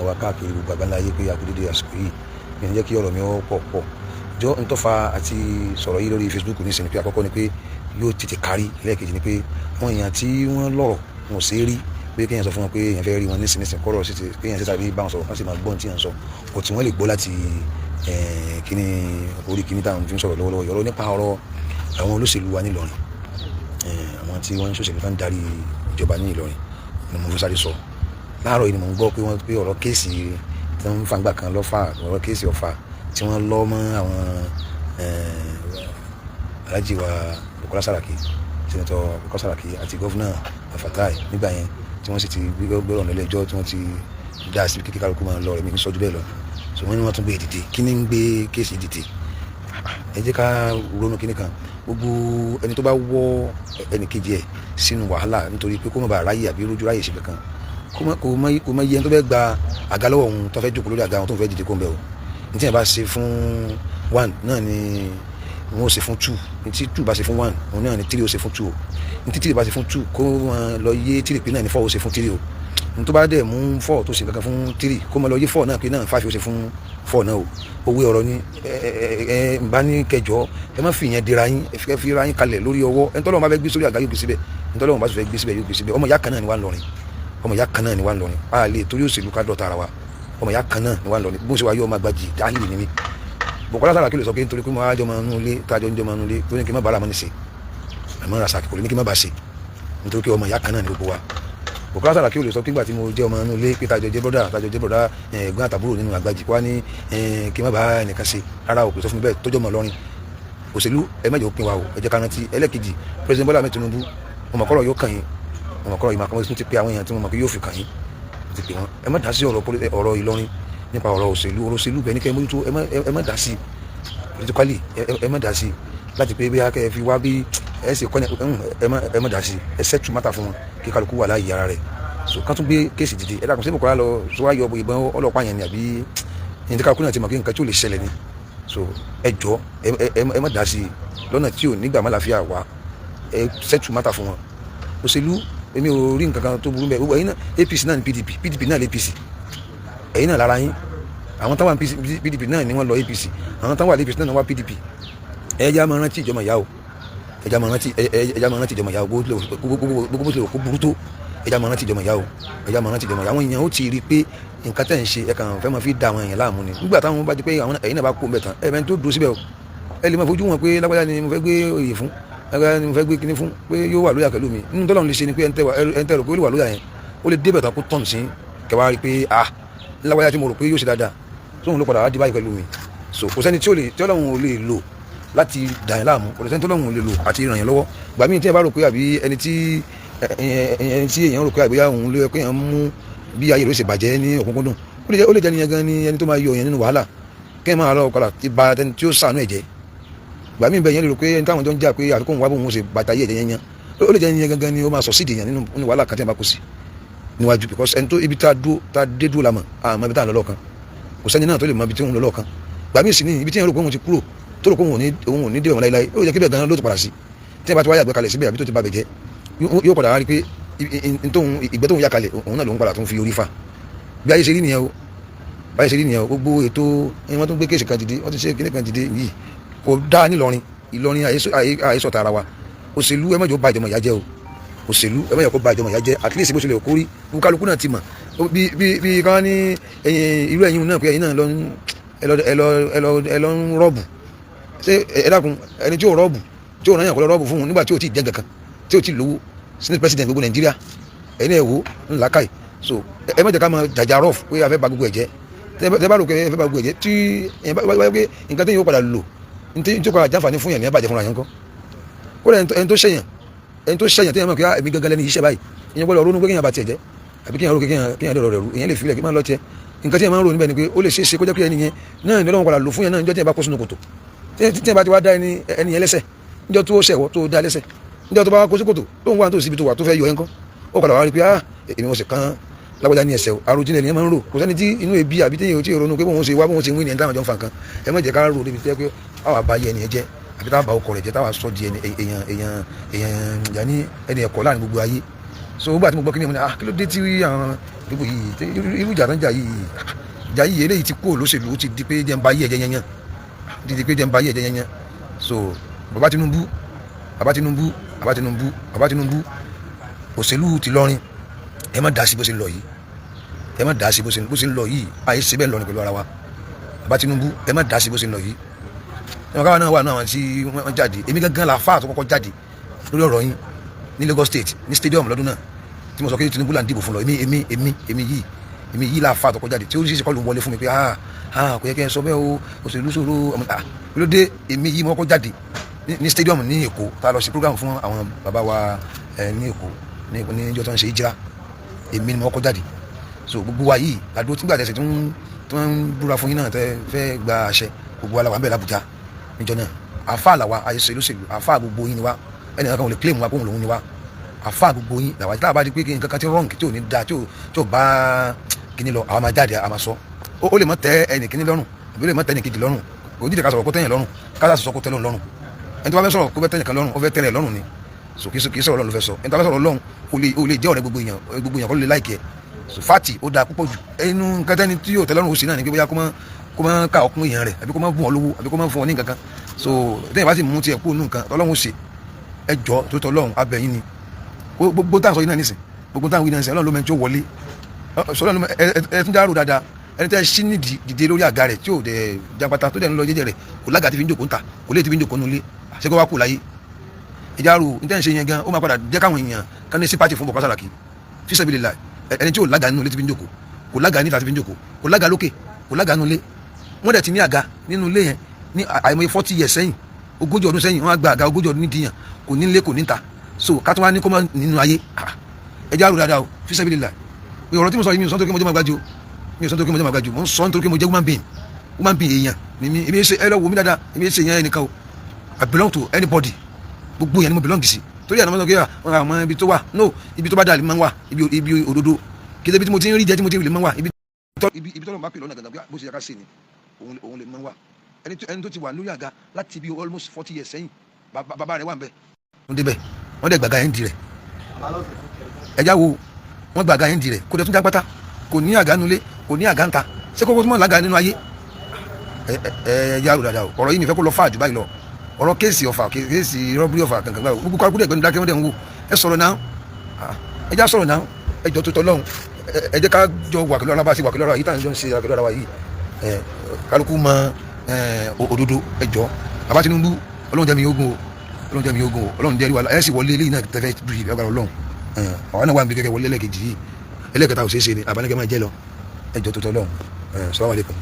wa káàkiri gbogbo àgbáńlá ayé pé àkúdédé àsìkò yìí mi ò ní jẹ́ kí ọ̀rọ̀ mi ó pọ̀ jọ ń tọ́fà àti sọ̀rọ̀ yìí lórí Facebook ní ìsinmi pé àkọ́kọ́ ni pé yóò tètè kárí lẹ́ẹ̀kejì ni pé àwọn èèyàn tí wọ́n lọ́rọ̀ wọn ò ṣeé rí pé kéèyàn sọ fún wọn pé èèyàn fẹ́ rí wọn nísinsìnyí kọ́rọ̀ sí ti kéèyàn ṣe tàbí bá wọn sọ̀rọ̀ wọ́n sì máa gbọ́n tí yàn sọ kò tí wọ́n lè gbọ́ láti kíní orí kíní táwọn fi ń sọ̀rọ̀ lọ́wọ́lọ́wọ́ yọ̀rọ̀ nípa ọ̀rọ̀ àwọn olóṣèlú wa ní Ìlọrin àwọn tí wọ́n ń ṣòṣèlú fún darí ìjọba ní Ìlọrin ni mo fi sáré sọ láàárọ̀ yìí ni mo ń gbọ́ pé wọ́n pé ọ̀rọ̀ kéèsì tí wọ́n ń fangbà kan lọ́fà ọ̀rọ̀ kéèsì Ọ̀fà tí wọ́n lọ́ mọ́ àwọn Alhaji wa Bukola Saraki Senator Bukola Saraki àti gọ́fúnà Fatai nígbà yẹn tí wọ́n sì ti gbọ́rọ̀ nílé ẹjọ́ tí wọ́n ti dá sí kíkí kálukú máa ń lọ rẹ̀ mi ní sọ́jú bẹ́ẹ̀ lọ so wọ́n ní wọ́n tún gbé dìde kí ni ń gbé kéèsì dìde ẹ jẹ́ ká ronú kíní kan gbogbo ẹni tó bá wọ́ ẹnì kejì ẹ̀ sínú wàhálà nítorí pé kó má bàa ráyè àbí rójú ráyè ṣe kankan kó má yẹ ẹni tó fẹ́ gba àga lọ́wọ́ òun tó fẹ́ jókòó lórí àga òun tó fẹ́ dìde kó ń bẹ̀ o ní tí yẹn bá ṣe fún 1 náà ni wọ́n ó ṣe fún 2 ní tí 2 bá ṣe fún 1 òun náà ni 3 ó ṣe fún 2 o ní tí 3 bá ṣe fún 2 kó wọn lọ yé 3 pé náà ni 4 ó ṣe fún 3 o ní tó bá dẹ̀ mú 4 tó ṣe kankan fún 3 kó wọn lọ yé 4 náà pé náà 5 ó ṣe fún 4 náà o owó ọ̀rọ̀ ni ẹ bá ní kẹjọ ẹ má fi ìyẹn dira yín ẹ fẹ́ fi ra yín kalẹ̀ lórí ọwọ́ ẹni tọ́lọ́wọ́n bá fẹ́ gbé sórí àga yóò gbé síbẹ̀ ẹni tọ́lọ́wọ́n bá fẹ́ gbé síbẹ̀ yóò gbé síbẹ̀ ọmọ ìyá kan náà ni wà ń lọrin ọmọ ìyá kan náà ni wà ń lọrin a lè torí òṣèlú ká dọ̀tà ara wa ọmọ ìyá kan náà ni wà ń lọrin bó ṣe wá yọ ọmọ àgbàjì dáhìlì ni mí Bukola Saraki lè sọ pé nítorí pé mo ájọ máa nú ilé tájọ ń jọ máa nú ilé tó ní kí n má bàa lámọ́ ní ṣe àmọ́ Rasaki kò lè ní kí n má bàa ṣe nítorí pé ọmọ ìyá kan náà ni gbogbo wa Bukola Saraki lè sọ pé nígbà tí mo jẹ́ ọmọ nú ilé pé tájọ jẹ́ bọ́dà ẹ̀gbọ́n àtàbúrò nínú àgbàjì wá ní kí n má bàa ẹnìkan ṣe rárá o kò sọ fún mi bẹ́ẹ̀ tó jọ mọ́ lọ́rin òṣèlú ẹ má jẹ́ òpin wa o ẹ jẹ́ ká rántí ẹlẹ́kejì President Bola Ahmed Tinubu ọmọkọ́rọ̀ yóò kàn yín ọmọkọ́rọ̀ yìí máa kọ́ ti pé àwọn èèyàn tí mo mọ̀ pé yóò fi kàn yín ti pè wọ́n ẹ má dá sí ọ̀rọ̀ Ìlọrin nípa ọ̀rọ̀ òṣèlú bẹ́ẹ̀ ní kẹ́ mójútó ẹ má dá sí politically ẹ má dá sí láti pé bí akẹ́ fi wá bí ẹ ṣe kọ́ni ẹ má dá sí ẹ settle matter fún wọn kí kálukú wà láàyè ara rẹ̀ so ká tún gbé kéèsì dìde ẹ dàkún sí Bukola lọ sọ wá yọ ìbọn ọlọ́pàá yẹn ni àbí ẹni tí kálukú náà ti mọ̀ kí nǹkan tí ò lè ṣẹlẹ̀ ni so ẹ jọ ẹ má dá sí lọ́nà tí ò nígbà má láfíà wá ẹ settle matter fún wọn òṣèlú èmi ò rí nǹkan kan tó burú bẹ́ẹ̀ ẹ̀yin náà APC náà ní PDP náà lé APC ẹ̀yin náà lára yín àwọn táwọn PDP náà ni wọ́n lọ APC àwọn táwọn APC náà wá PDP ẹ̀yà máa rántí ìjọba ìyá o ẹ̀yà máa rántí ìjọba ìyá o gbogbo bó tilẹ̀ kó burú tó ẹ̀yà máa rántí ìjọba ìyá o ẹ̀yà máa rántí ìjọba ìyá àwọn èèyàn ó ti rí i pé nǹkan tẹ̀ ń ṣe ẹ̀ kàn fẹ́ máa fi da àwọn èèyàn láàmú ni nígbà táwọn bá di pé àwọn ẹ̀yin náà bá kó ń bẹ̀ tán ẹ̀ bẹ́ẹ̀ tó dúró síbẹ̀ o ẹ lè máa fojú wọn pé lágbájá ni mo fẹ́ gbé oyè fún lágbájá ni mo fẹ́ gbé kinní fún pé yóò wà lóyà pẹ̀lú mi nínú tọ́lọ́run lè ṣe ni pé ẹ̀ ń tẹ́ rò pé ó lè wà lóyà yẹn ó lè débẹ̀ tán kó tọ̀nù sí kẹwàá rí i pé lágbájá tí mo rò pé yóò ṣe dáadáa tóun ló padà wá di báyìí pẹ̀lú mi so kò sẹ́ni tí Ọlọ́run ò lè lò láti dà yín láàmú kò sẹ́ni tí Ọlọ́run ò lè lò àti ràn yín lọ́wọ́ gbà mí tí ẹ bá rò pé àbí ẹni tí èèyàn rò pé àbí òun ló yẹ pé èèyàn mú bí ayé rẹ̀ ṣe bàjẹ́ ní òkúnkúndùn ó lè jẹ́ nìyẹn gan ni ẹni tó máa yọ èèyàn nínú wàhálà kí ẹ máa lọ padà ti ba ẹni tí ó sànú ẹ̀jẹ̀ gbà mí bẹ́ẹ̀ yẹn lè rò pé ẹni táwọn jọ ń jà pé àfikún wà bóun ṣe bàtà yé ẹ̀jẹ̀ yẹn yẹn ó lè jẹ́ nìyẹn gangan ni ó máa sọ sídìí yẹn nínú wàhálà kan tí ẹ bá kó sí níwájú because ẹni tó ibi tá a dé dúró la mọ̀ àmọ́ ibi tá a lọ lọ́ọ̀kan kò sẹ́ni náà tó lè mọ ibi tí òun lọ lọ́ọ̀kan gbà mí sì ní ibi tí yẹn rò pé òun ti kúrò tó rò pé òun ò ní dé ọ̀hún láíláí ó yẹ kí bẹ́ẹ̀ gan-an ló ti padà sí tí yẹn bá ti wáyà gbé kalẹ̀ síbẹ̀ àbí tó ti ba bẹ̀jẹ́ yóò padà wá rí pé ìgbẹ́ tóun yà kalẹ̀ òun náà lòun padà tó ń fi orí fa bí ayé ṣe rí nìyẹn o gbogbo ètò wọn tó ń gbé kéèsì kan dìde wọn ti ṣe kíní kan dìde yìí kò dáa nílọrin Ìlọrin àhesọ̀tà ara wa òṣèlú ẹ má jẹ́ ó ba ìjọmọ̀ ìyá jẹ́ o òṣèlú ẹ má jẹ́ kó ba ìjọmọ̀ ìyá jẹ́ at least bó ṣe lè kórí kálukú náà ti mọ̀ bí káwọn ní irú ẹ̀yin náà pé ẹ̀yin náà ẹ lọ ń rọ́ọ̀bù ṣé ẹ dákun ẹni tí ò rọ́ọ̀bù tí ò rán yàn kó lọ rọ́ọ̀bù fún un nígbà tí ò tí ì jẹ́ kankan tí ò tí ì lówó senate president gbogbo Nàìjíríà ẹ̀yin náà wò ńlá káì so ẹ má jẹ́ ká máa jàjà rọ́ọ̀fù pé a fẹ́ ba gbogbo ẹ̀jẹ̀ tẹ́ bá rò pé ẹ fẹ́ ba gbogbo ẹ̀jẹ̀ tí ẹ bá wáyé pé nǹkan tó yẹ kó padà lò ní tí ó padà jáǹfààní fún yàn ní abàjẹ́ fúnra yẹn kọ́ kó lẹ́yìn ẹni tó ṣẹ̀yàn tí yẹn mọ̀ pé èmi gangan lẹ́ni iṣẹ́ báyìí ìyẹn gbọ́dọ̀ ronú pé kéèyàn bá tiẹ̀ jẹ́ àbí kéèyàn rò kéèyàn dọ̀rọ̀ rẹ̀ rú èyàn lè filẹ̀ kí máa lọ tiẹ̀ nǹkan tí yẹn máa ń rò níbẹ̀ ni pé ó lè ṣe é ṣe kó jẹ́ pé ẹni yẹn náà ní Ọlọ́run padà lò fún yẹn náà níjọ́ tí yẹn bá kó sínú kòtò tí yẹn bá ti wá dá ẹni yẹn lẹ́sẹ̀ níjọ́ tó ṣẹ̀wọ́ tó dá lẹ́sẹ̀ níjọ́ tó bá kó sí kòtò tó ń wá tó síbi tó wà tó fẹ́ yọ ẹ̀ ńkọ́ ó padà wá rí pé èmi wọn sì kán lágbájá ní ẹsẹ̀ àròjinlẹ̀ nìyẹn máa ń rò kò sẹ́ni tí inú ebi àbí téèyàn ò tí ì ronú pé bóun ṣe wá bóun ṣe ń wí ní ẹni táwọn jọ ń fa nǹkan ẹ má jẹ́ ká rò débi tẹ́ pé àwa bá yẹ ẹni yẹn jẹ́ àbí táwa bá ọkọ rẹ̀ jẹ́ táwa sọ di èèyàn yanni ẹni ẹ̀kọ́ láàrin gbogbo ayé so nígbà tí mo gbọ́ kí ni mo ní kí ló dé tí àwọn ìdìbò yìí irú ìjà tó ń jà yìí ìjà yìí eléyìí ti kú olóṣèlú ó ti di pé jẹ́ ń ba yí ẹ̀jẹ̀ yẹn ti di pé jẹ́ ń ba yí ẹ̀jẹ̀ yẹn so bàbá Tinubu òṣèlú ti lọrin ẹ má dá sí bó ṣe ń lọ yìí ẹ má dá sí bó ṣe ń lọ yìí àyè ṣe bẹ́ẹ̀ lọrin pẹ̀lú ara wa bàbá Tinubu ẹ má dá sí bó ṣe ń lọ yìí ẹ̀wọ̀n káwa náà wà náà tí wọ́n jáde èmi gángan la fáà tó kọ́kọ́ jáde lórí ọ̀rọ̀ yín ní Lagos State ní stadium lọ́dún náà tí mo sọ pé Tinubu là ń dìbò fún lọ èmi yìí la fáà tó kọ́kọ́ jáde tí oríṣiríṣi kọ́ ló ń wọlé fún mi pé kò yẹ kí ẹ sọ bẹ́ẹ̀ o òṣèlú ṣòro ló dé èmi yìí mo kọ́kọ́ jáde ní stadium ní Èkó tá a lọ sí program fún àwọn bàbá wa ní Èkó ní ìjọ tó ń ṣe ìjìrá èmi ni mo kọ́kọ́ jáde so gbogbo wa yìí àdó tí gbàdẹ́sẹ̀ tó ń búra fún yín náà tẹ́ fẹ́ gba àṣẹ gbogbo wa la wà ń bẹ̀ l'Àbújá níjọ náà àfáà làwa àyẹsẹ lóṣèlú àfáà gbogbo yín ni wá ẹnì kan ò lè claim wa kóhùn lòun ni wá àfáà gbogbo yín làwa tí a bá di pé kí nǹkan kan ti rọǹkì tí ò ní da tí ò bá kíní lọ àwọn máa jáde àwọn máa sọ ó lè mọ tẹ ẹnì kíní lọ́rùn àbí ó lè mọ tẹ ẹnì kejì lọ́rùn òun dídì ká sọ̀rọ̀ kó tẹ̀yìn lọ́rùn ká sọ kó tẹ́lẹ̀ lọ́rùn ẹni tó bá fẹ́ sọ̀rọ̀ kó fẹ́ tẹ̀yìn kan lọ́rùn ó fẹ́ tẹ́lẹ̀ lọ́rùn ni so kì í sọ̀rọ̀ Ọlọ́run ló fẹ́ sọ ẹni tó bá fẹ́ sọ̀rọ̀ Ọlọ́run ó lè jẹ́ ọ̀rẹ́ gbogbo èèyàn kó lè láìkẹ́ so fati ó da púpọ̀ jù ẹnu nǹkan tẹ́ni tí yóò tẹ́lẹ̀ lọ́rùn ó sì náà ní pé bóyá kó máa ká ọkùn èèyàn rẹ̀ àbí kó máa bùn ọ lówó àbí kó máa fún ọ ní nǹkan kan so tẹ́yìn bá sì mú tiẹ̀ kó nù nǹkan Ọlọ́run ṣe ẹjọ́ tó tọ́ Ọlọ́run abẹ́yìn ni gbogbo táwọn sọ yìí náà nísìn gbogbo táwọn yìí náà nísìn Ọlọ́run ló mẹ́ni tí ó wọlé sọlọ́run ẹ tún dárò dáadáa ẹni tẹ́ sí ní dìde lórí àga rẹ̀ tí ò dẹ̀ jàpátá tó dẹ̀ ń lọ jẹ́jẹ́ rẹ̀ kò lága tí fi ń jòkó ń ta kò lè tí fi ń jòkó nulẹ̀ àṣekọ́ wá kù láyé ìjárò níta ń ṣe yẹn gan ó máa padà jẹ́ káwọn èèyàn kan ní sípàtì fún Bùkọ́lá Sàràkí fi sabilillah ẹni tí ò lága nínú ilé tí fi ń jòkó kò lága níta tí fi ń jòkó kò lága lókè kò lága nulẹ̀ wọ́n dẹ̀ ti ní àga nínú ilé yẹn ní àìmọye 40 years sẹ́yìn 40 ọdún sẹ́yìn wọ́n á gba àga 40 ọdún nídìyàn kò ní ilé kò ní ta so ká tó wá ní kó máa nínú ayé ẹ járò dáadáa o fi sabilillah pé ọ̀rọ̀ tí mo sọ yìí mi ò sọ nítorí pé mo jẹ́ máa gbájú mi ò sọ nítorí pé mo jẹ́ máa gbájú mo ń sọ nítorí pé mo jẹ́ human being èèyàn ni mi èmi ṣe ẹ lọ wo mi dáadáa èmi ṣe èèyàn ẹnìkan o I belong to anybody gbogbo yẹn ni mo belong sí torí àná mo sọ pé àwọn ibi tó wà no ibi tó bá dà lè máa ń wà ibi òdodo kí ibi tí mo ti ń rí jẹ tí mo ti rí lè máa ń wà ibi tó lọ́n bá pè lọ́nà gàdàgbà bó ṣe yẹ ká ṣe ni òun lè máa ń wà ẹni tó ti wà lórí àga láti bí almost 40 years sẹ́yìn bàbá rẹ̀ wà ń bẹ̀ wọ́n débẹ̀ wọ́n dẹ̀ gbàgà yẹn di rẹ̀ ẹ̀já wo wọ́n gbàgà yẹn di rẹ̀ kó dẹ̀ tún jágbátá kò ní àga nulẹ̀ kò ní àga ńta ṣé kókó tó mọ̀ lága nínú ayé ẹ̀já rò dáadáa ọ̀rọ̀ yìí mi fẹ́ kó lọ fà jù báyìí lọ ọ̀rọ̀ kéèsì ọ̀fà kéèsì rọ́bìrì ọ̀fà kankan gbà gbogbo kálukú dẹ̀gbẹ́nu dákẹ́ wọ́n dẹ̀ ń wò ẹ sọ̀rọ̀ náà ẹ já sọ̀rọ̀ náà ẹ jọ tó tọ́ lọ́hùn ẹ jẹ́ ká jọ wàkìlọ́ ara bá ṣe wàkìlọ́ ara yìí tá à ń jọ ń ṣe wàkìlọ́ ara wa yìí kálukú mọ òdodo ẹ jọ bàbá Tinubu Ọlọ́run jẹ́ mi ogun o Ọlọ́run jẹ́ mi ogun o Ọlọ́run jẹ́ rí wa ẹ sì wọlé eléyìí náà tẹ́fẹ́ bí agbára Ọlọ́run àwọn náà wà níbi kẹ́kẹ́ wọlé ẹlẹ́kejì yìí ẹlẹ́kẹta ò ṣeé ṣe ni àbáníkẹ́ máa jẹ́ lọ ẹ jọ tó tọ́ lọ́hùn Assalamu alaikum.